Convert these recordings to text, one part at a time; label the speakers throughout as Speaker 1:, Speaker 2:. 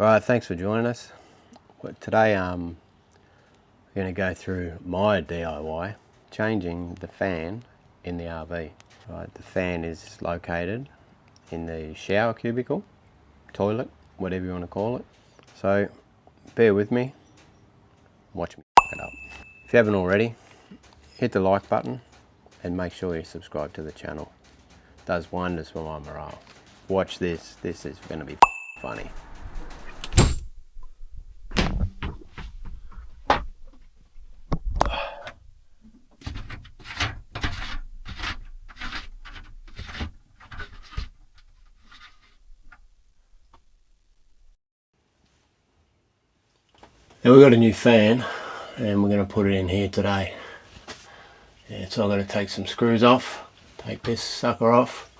Speaker 1: Alright, thanks for joining us. Today I'm going to go through my DIY, changing the fan in the RV. Right, the fan is located in the shower cubicle, toilet, whatever you want to call it. So bear with me, watch me f it up. If you haven't already, hit the like button and make sure you subscribe to the channel. It does wonders for my morale. Watch this, this is going to be funny. Now we've got a new fan and we're going to put it in here today. Yeah, so I'm going to take some screws off, take this sucker off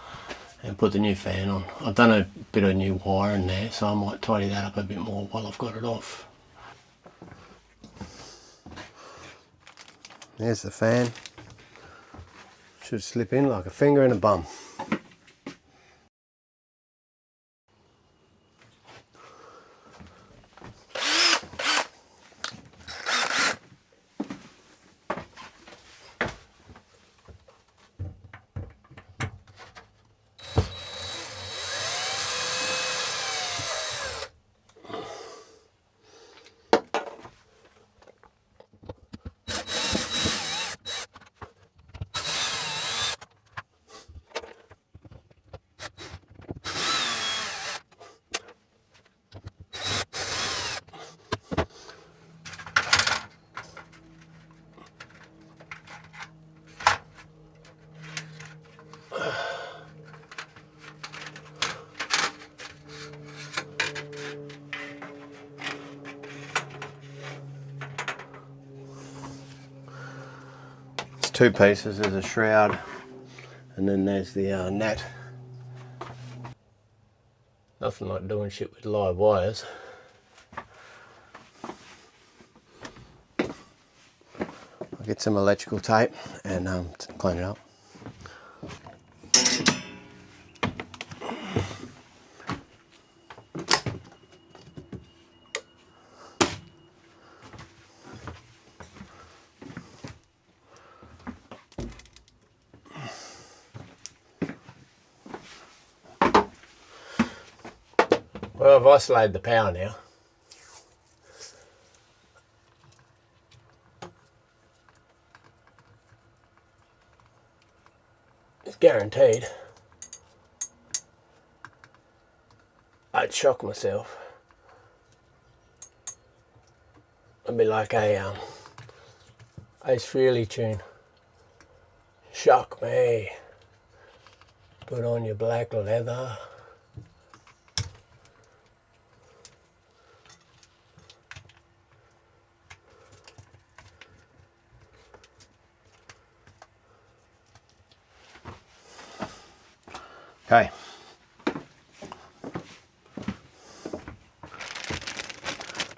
Speaker 1: and put the new fan on. I've done a bit of new wire in there, so I might tidy that up a bit more while I've got it off. There's the fan. Should slip in like a finger in a bum. Two pieces, there's a shroud and then there's the net. Nothing like doing shit with live wires. I'll get some electrical tape and clean it up. Well, I've isolated the power now. It's guaranteed. I'd shock myself. It'd be like a Ace Frehley tune. Shock me. Put on your black leather. Okay.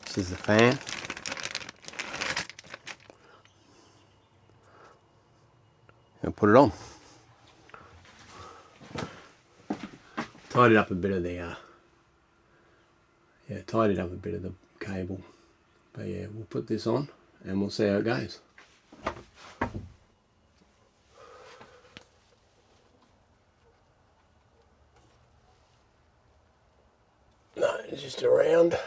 Speaker 1: This is the fan. And put it on. Tidied up a bit of the tidied up a bit of the cable. But yeah, we'll put this on and we'll see how it goes. No, it's just around.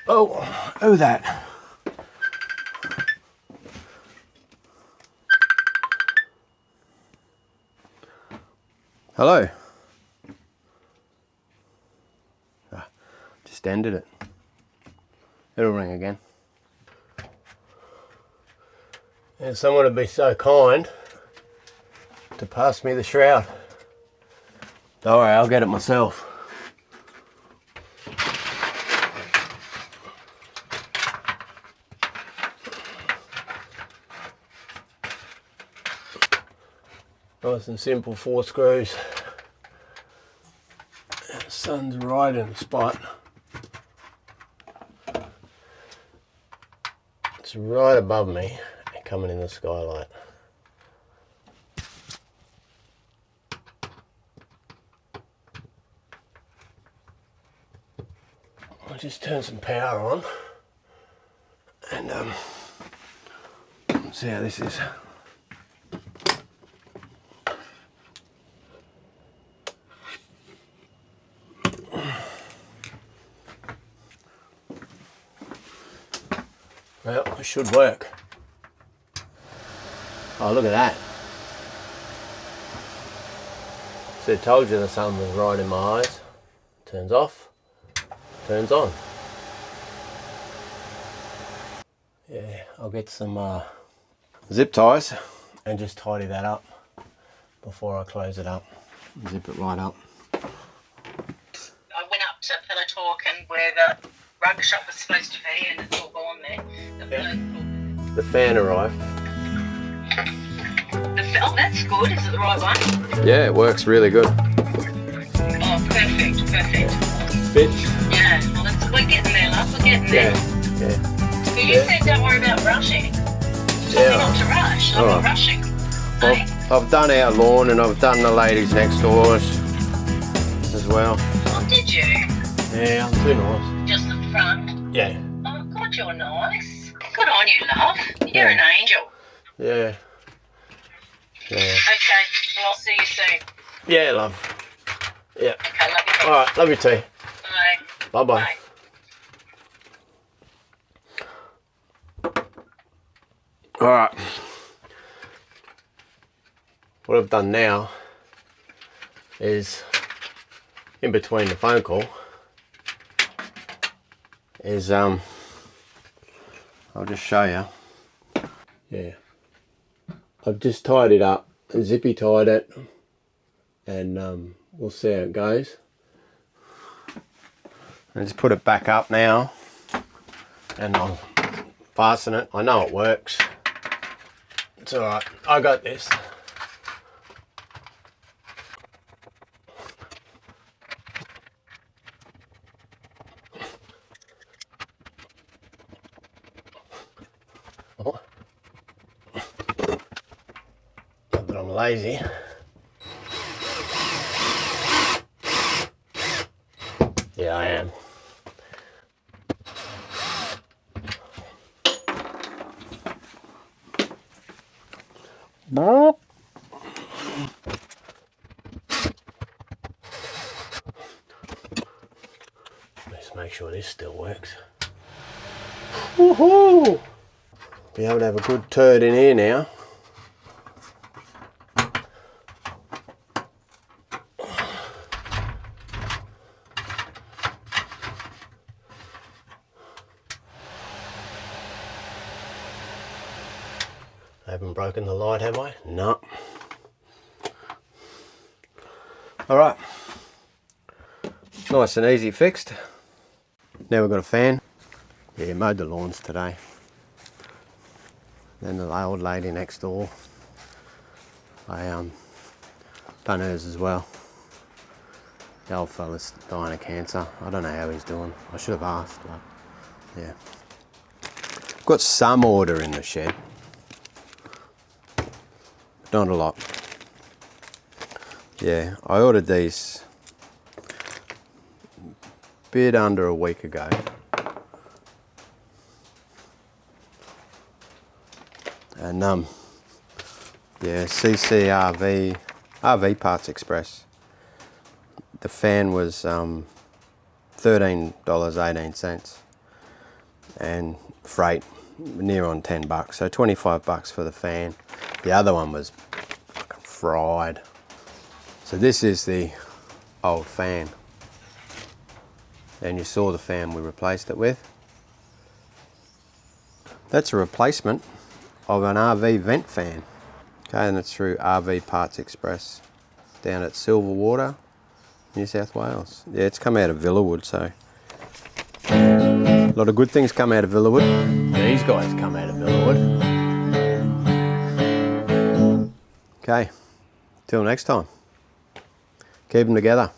Speaker 1: Oh that. Hello. Just ended it. It'll ring again. And someone would be so kind to pass me the shroud. Don't worry, I'll get it myself. Nice and simple, 4 screws. The sun's right in the spot. It's right above me and coming in the skylight. I'll just turn some power on and see how this is. Well, it should work. Oh, look at that. So I told you the sun was right in my eyes. Turns off, turns on. Yeah, I'll get some zip ties and just tidy that up before I close it up. Zip it right up.
Speaker 2: I went up to Pillow Talk and where the rug shop was supposed to be, and it's all gone there.
Speaker 1: The fan arrived.
Speaker 2: Oh, that's good. Is it the right one?
Speaker 1: Yeah, it works really good.
Speaker 2: Oh, perfect.
Speaker 1: Fits?
Speaker 2: Yeah, well, we're getting there, love. We're getting there.
Speaker 1: Yeah.
Speaker 2: But you said don't worry about rushing. Tell me not to rush. I'm not rushing.
Speaker 1: I've done our lawn and I've done the ladies next doors as well.
Speaker 2: Oh, did you?
Speaker 1: Yeah, I'm too nice.
Speaker 2: Just the front?
Speaker 1: Yeah.
Speaker 2: Oh, God, you're nice. Good on you, love. You're an angel.
Speaker 1: Yeah.
Speaker 2: Okay, well, I'll see you soon.
Speaker 1: Yeah, love. Yeah.
Speaker 2: Okay, love you.
Speaker 1: Alright, love you too.
Speaker 2: Bye.
Speaker 1: Bye-bye. Alright. What I've done now is, in between the phone call, is I'll just show you. Yeah. I've just tied it up, zippy tied it, and we'll see how it goes. I just put it back up now, and I'll fasten it. I know it works. It's alright, I got this. Oh. Not that I'm lazy. Yeah, I am. Let's make sure this still works. Woohoo! Be able to have a good turd in here now. I haven't broken the light, have I? No. Alright. Nice and easy fixed. Now we've got a fan. Yeah, mowed the lawns today. Then the old lady next door, I done hers as well. The old fella's dying of cancer. I don't know how he's doing. I should have asked, but yeah. Got some order in the shed. Not a lot. Yeah, I ordered these a bit under a week ago. And yeah, CCRV, RV Parts Express. The fan was $13.18 and freight near on $10, so $25 for the fan. The other one was fucking fried. So this is the old fan, and you saw the fan we replaced it with. That's a replacement of an RV vent fan. Okay, and it's through RV Parts Express down at Silverwater, New South Wales. Yeah, it's come out of Villawood, so a lot of good things come out of Villawood. These guys come out of Villawood. Okay, till next time. Keep them together.